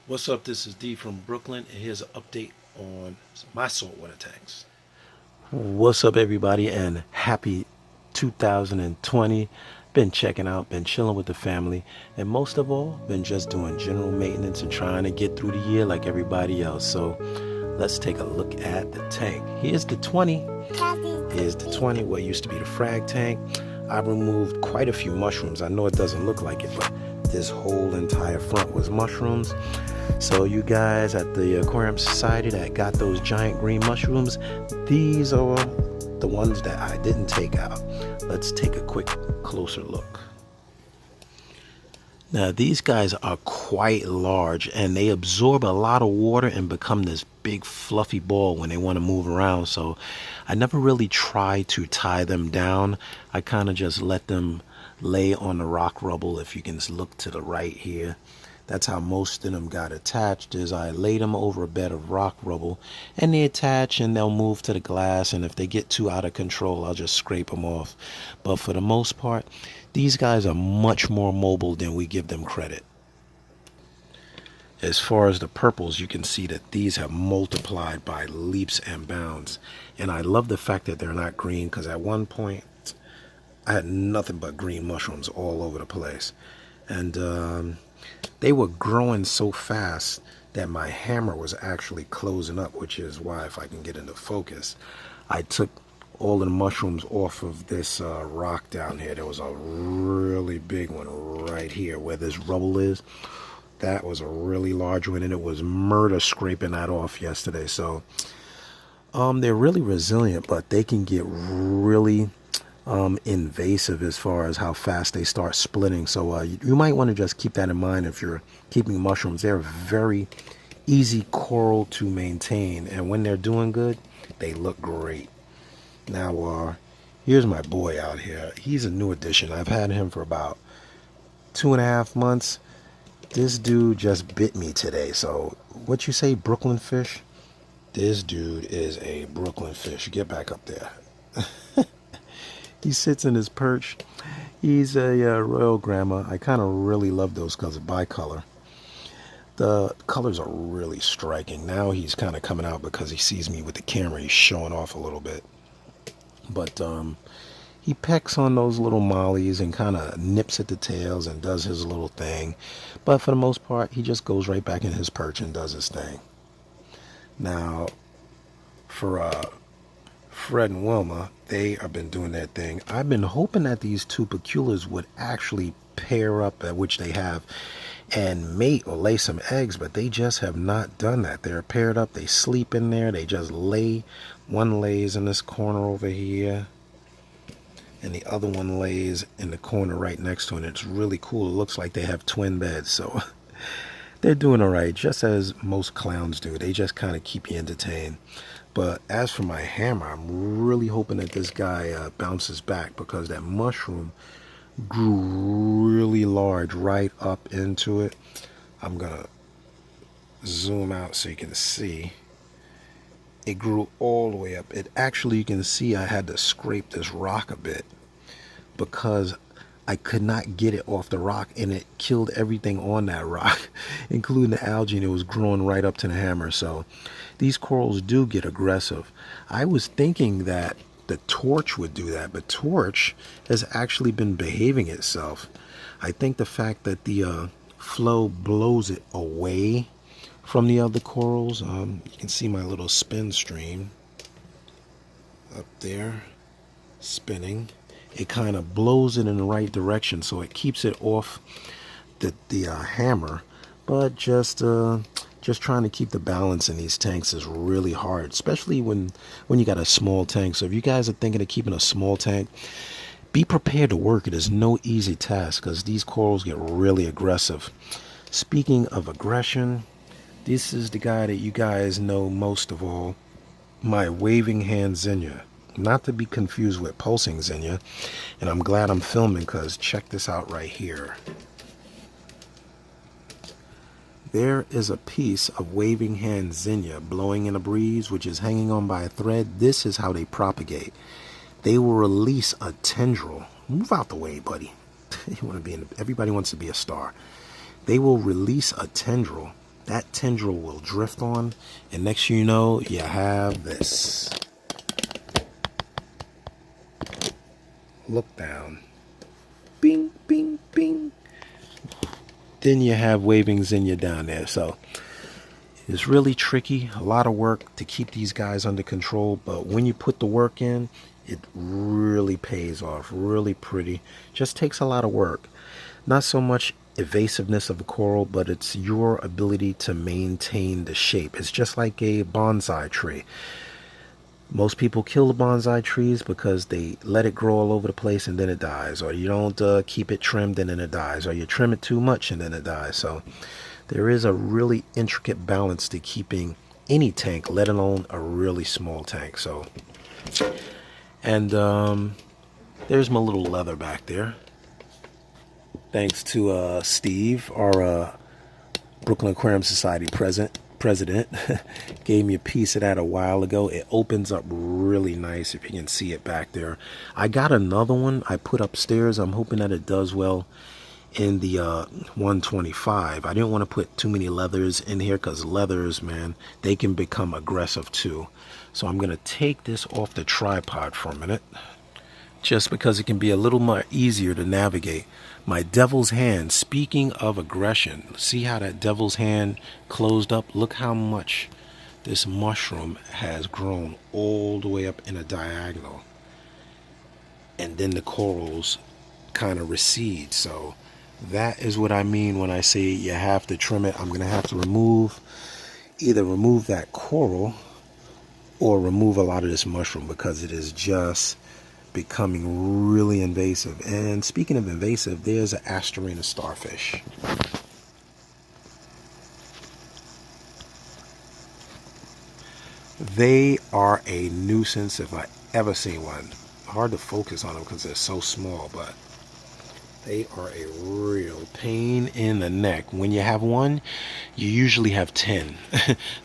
What's up? This is D from Brooklyn, and here's an update on my saltwater tanks. What's up, everybody, and happy 2020. Been checking out, been chilling with the family, and most of all, been just doing general maintenance and trying to get through the year like everybody else. So let's take a look at the tank. Here's the 20. Here's the 20, what used to be the frag tank. I removed quite a few mushrooms. I know it doesn't look like it, but this whole entire front was mushrooms. So you guys at the Aquarium Society that got those giant green mushrooms, these are the ones that I didn't take out. Let's take a quick closer look. Now these guys are quite large and they absorb a lot of water and become this big fluffy ball when they want to move around. So I never really try to tie them down. I kind of just let them lay on the rock rubble. If you can just look to the right here, that's how most of them got attached, is I laid them over a bed of rock rubble and they attach and they'll move to the glass, and if they get too out of control I'll just scrape them off. But for the most part, these guys are much more mobile than we give them credit. As far as the purples, you can see that these have multiplied by leaps and bounds, and I love the fact that they're not green, because at one point I had nothing but green mushrooms all over the place, and they were growing so fast that my hammer was actually closing up, which is why, if I can get into focus, I took all of the mushrooms off of this rock down here. There was a really big one right here where this rubble is. That was a really large one, and it was murder scraping that off yesterday. So they're really resilient, but they can get really invasive as far as how fast they start splitting. So you might want to just keep that in mind if you're keeping mushrooms. They're very easy coral to maintain, and when they're doing good, they look great. Now here's my boy out here. He's a new addition. I've had him for about 2.5 months. This dude just bit me today. So what you say, Brooklyn fish? This dude is a Brooklyn fish. Get back up there. He sits in his perch. He's a Royal Grandma. I kind of really love those because of bicolor. The colors are really striking. Now he's kind of coming out because he sees me with the camera. He's showing off a little bit. But he pecks on those little mollies and kind of nips at the tails and does his little thing. But for the most part, he just goes right back in his perch and does his thing. Now, for Fred and Wilma, they have been doing their thing. I've been hoping that these two peculiars would actually pair up, at which they have, and mate or lay some eggs, but they just have not done that. They're paired up, they sleep in there, they just lay. One lays in this corner over here, and the other one lays in the corner right next to it. It's really cool. It looks like they have twin beds, so they're doing all right, just as most clowns do. They just kind of keep you entertained. But as for my hammer, I'm really hoping that this guy bounces back, because that mushroom grew really large right up into it. I'm gonna zoom out so you can see. It grew all the way up. It actually, you can see I had to scrape this rock a bit because I could not get it off the rock, and it killed everything on that rock, including the algae, and it was growing right up to the hammer. So these corals do get aggressive. I was thinking that the torch would do that, but torch has actually been behaving itself. I think the fact that the flow blows it away from the other corals, you can see my little spin stream up there spinning. It kind of blows it in the right direction, so it keeps it off the hammer. But just trying to keep the balance in these tanks is really hard, especially when you got a small tank. So if you guys are thinking of keeping a small tank, be prepared to work. It is no easy task because these corals get really aggressive. Speaking of aggression, this is the guy that you guys know most of all, my waving hand zinnia. Not to be confused with pulsing zinnia. And I'm glad I'm filming, because check this out right here. There is a piece of waving hand zinnia blowing in a breeze, which is hanging on by a thread. This is how they propagate. They will release a tendril. Move out the way, buddy. You want to be everybody wants to be a star. They will release a tendril that tendril will drift on, and next you know, you have this. Look down. Bing, bing, bing. Then you have waving zinnia down there. So it's really tricky, a lot of work to keep these guys under control, but when you put the work in, it really pays off. Really pretty. Just takes a lot of work. Not so much evasiveness of the coral, but it's your ability to maintain the shape. It's just like a bonsai tree. Most people kill the bonsai trees because they let it grow all over the place and then it dies, or you don't keep it trimmed and then it dies, or you trim it too much and then it dies. So there is a really intricate balance to keeping any tank, let alone a really small tank. So, and there's my little leather back there. Thanks to Steve, our Brooklyn Aquarium Society president, gave me a piece of that a while ago. It opens up really nice, if you can see it back there. I got another one I put upstairs. I'm hoping that it does well in the 125. I didn't want to put too many leathers in here because leathers, man, they can become aggressive too. So I'm going to take this off the tripod for a minute, just because it can be a little more easier to navigate. My devil's hand, speaking of aggression, see how that devil's hand closed up? Look how much this mushroom has grown all the way up in a diagonal. And then the corals kind of recede. So that is what I mean when I say you have to trim it. I'm going to have to either remove that coral or remove a lot of this mushroom, because it is just becoming really invasive. And speaking of invasive, there's an Asterina starfish. They are a nuisance if I ever seen one. Hard to focus on them because they're so small, but they are a real pain in the neck. When you have one, you usually have 10.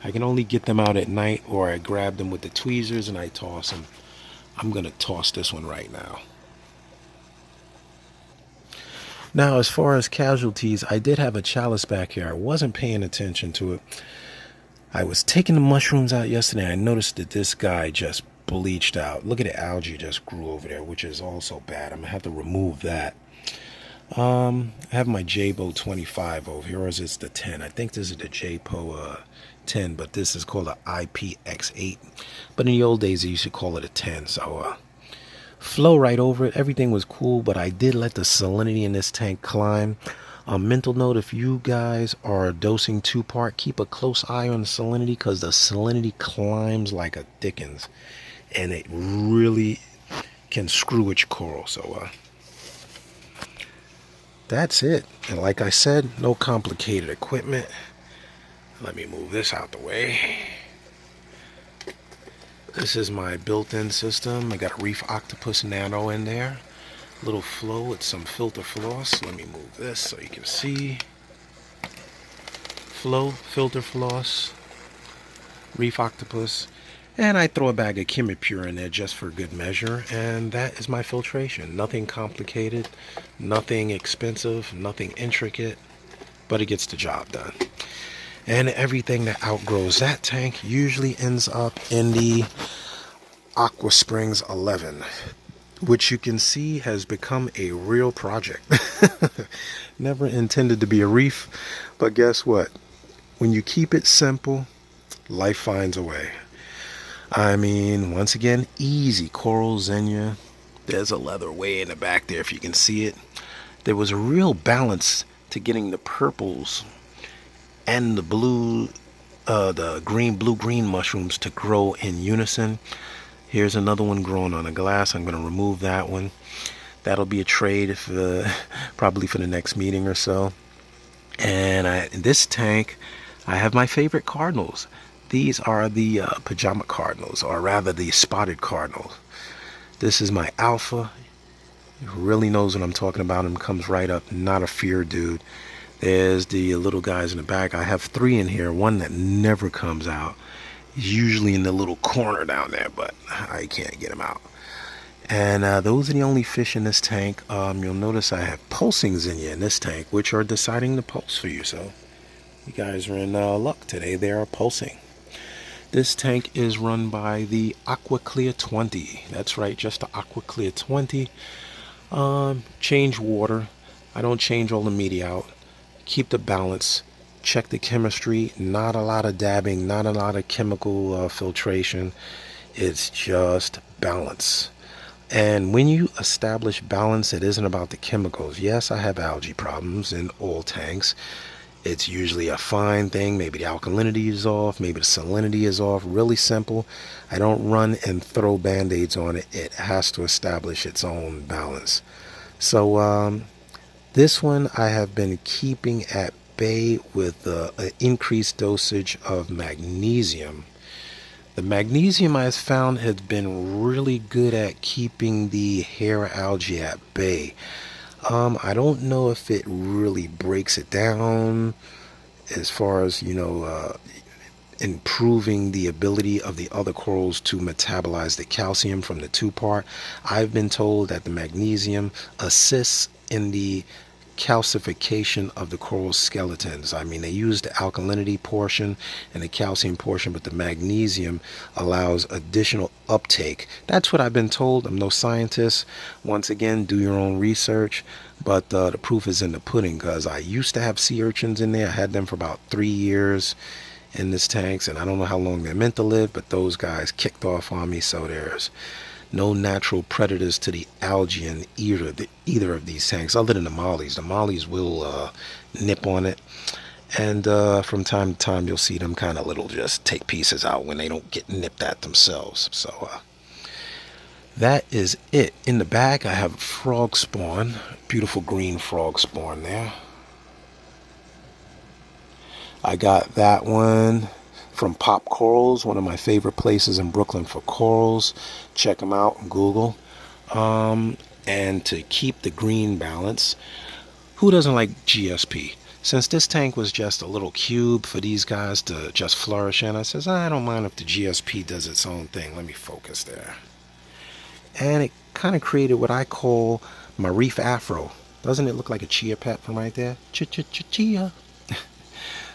I can only get them out at night, or I grab them with the tweezers and I toss them. I'm going to toss this one right now. Now, as far as casualties, I did have a chalice back here. I wasn't paying attention to it. I was taking the mushrooms out yesterday. I noticed that this guy just bleached out. Look at the algae just grew over there, which is also bad. I'm going to have to remove that. I have my JPO 25 over here, or is it the 10? I think this is the JPO 10, but this is called an IPX8. But in the old days, they used to call it a 10. So flow right over it. Everything was cool, but I did let the salinity in this tank climb. Mental note, if you guys are dosing 2-part, keep a close eye on the salinity, because the salinity climbs like a Dickens, and it really can screw with your coral. So that's it. And like I said, no complicated equipment. Let me move this out the way. This is my built-in system. I got a Reef Octopus Nano in there. Little flow with some filter floss. Let me move this so you can see. Flow, filter floss, Reef Octopus. And I throw a bag of Chemipure in there just for good measure. And that is my filtration. Nothing complicated, nothing expensive, nothing intricate, but it gets the job done. And everything that outgrows that tank usually ends up in the Aqua Springs 11, which you can see has become a real project. Never intended to be a reef, but guess what? When you keep it simple, life finds a way. I mean, once again, easy coral zinnia. There's a leather way in the back there if you can see it. There was a real balance to getting the purples and the blue, the blue-green mushrooms to grow in unison. Here's another one growing on a glass. I'm going to remove that one. That'll be a trade probably for the next meeting or so. And in this tank, I have my favorite cardinals. These are the pajama cardinals, or rather the spotted cardinals. This is my alpha. He really knows what I'm talking about. Him comes right up. Not a fear dude. There's the little guys in the back. I have 3 in here. One that never comes out. He's usually in the little corner down there, but I can't get him out. And those are the only fish in this tank. You'll notice I have pulsing zinnia in this tank, which are deciding to pulse for you. So You guys are in luck today. They are pulsing. This tank is run by the Aqua Clear 20. That's right, just the Aqua Clear 20. Change water. I don't change all the media out. Keep the balance. Check the chemistry. Not a lot of dabbing, not a lot of chemical filtration. It's just balance. And when you establish balance, it isn't about the chemicals. Yes, I have algae problems in oil tanks. It's usually a fine thing. Maybe the alkalinity is off, maybe the salinity is off. Really simple. I don't run and throw band-aids on it. It has to establish its own balance. So this one I have been keeping at bay with an increased dosage of magnesium. The magnesium I've found has been really good at keeping the hair algae at bay. I don't know if it really breaks it down as far as, improving the ability of the other corals to metabolize the calcium from the two-part. I've been told that the magnesium assists in the calcification of the coral skeletons. I mean, they use the alkalinity portion and the calcium portion, but the magnesium allows additional uptake. That's what I've been told. I'm no scientist. Once again, do your own research, but the proof is in the pudding, because I used to have sea urchins in there. I had them for about 3 years in this tanks, and I don't know how long they're meant to live, but those guys kicked off on me. So there's no natural predators to the algae in either of these tanks, other than the mollies. The mollies will nip on it, and from time to time you'll see them kind of little just take pieces out when they don't get nipped at themselves. So that is it. In the back I have frog spawn, beautiful green frog spawn there. I got that one from Pop Corals, one of my favorite places in Brooklyn for corals. Check them out on Google. And to keep the green balance, who doesn't like GSP? Since this tank was just a little cube for these guys to just flourish in, I says, I don't mind if the GSP does its own thing. Let me focus there. And it kind of created what I call my Reef Afro. Doesn't it look like a chia pet from right there? Chia.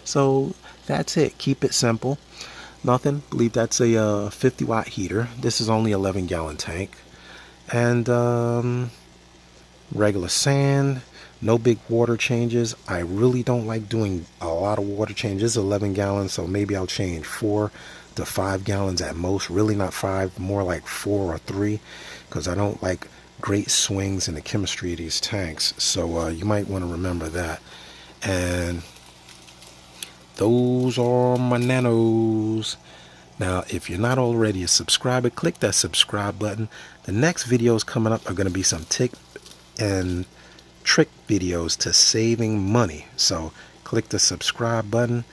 So that's it. Keep it simple. Nothing. I believe that's a 50 watt heater. This is only 11-gallon tank. And regular sand. No big water changes. I really don't like doing a lot of water changes. 11 gallons, so maybe I'll change 4 to 5 gallons at most. Really not 5, more like 4 or 3, because I don't like great swings in the chemistry of these tanks. So you might want to remember that. And those are my nanos. Now, if you're not already a subscriber, click that subscribe button. The next videos coming up are going to be some tip and trick videos to saving money. So click the subscribe button.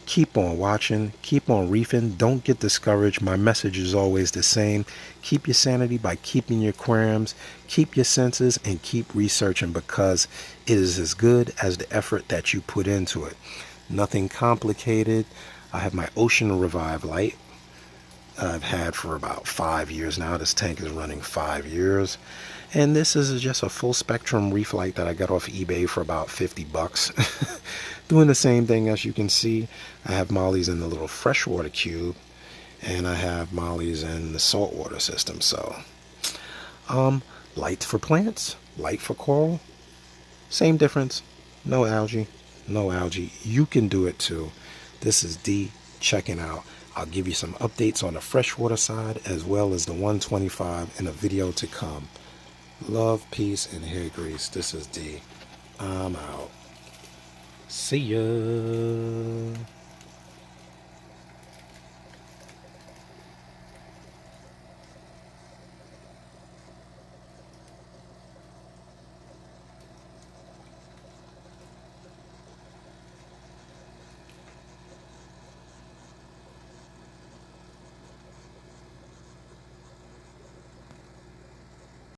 Keep on watching. Keep on reefing. Don't get discouraged. My message is always the same. Keep your sanity by keeping your aquariums. Keep your senses and keep researching, because it is as good as the effort that you put into it. Nothing complicated. I have my Ocean Revive light. I've had for about 5 years now. This tank is running 5 years. And this is just a full spectrum reef light that I got off eBay for about 50 bucks. Doing the same thing, as you can see. I have mollies in the little freshwater cube, and I have mollies in the saltwater system. So light for plants, light for coral, same difference. No algae. No algae. You can do it too. This is D checking out. I'll give you some updates on the freshwater side as well as the 125 in a video to come. Love, peace, and hair grease. This is D. I'm out. See ya.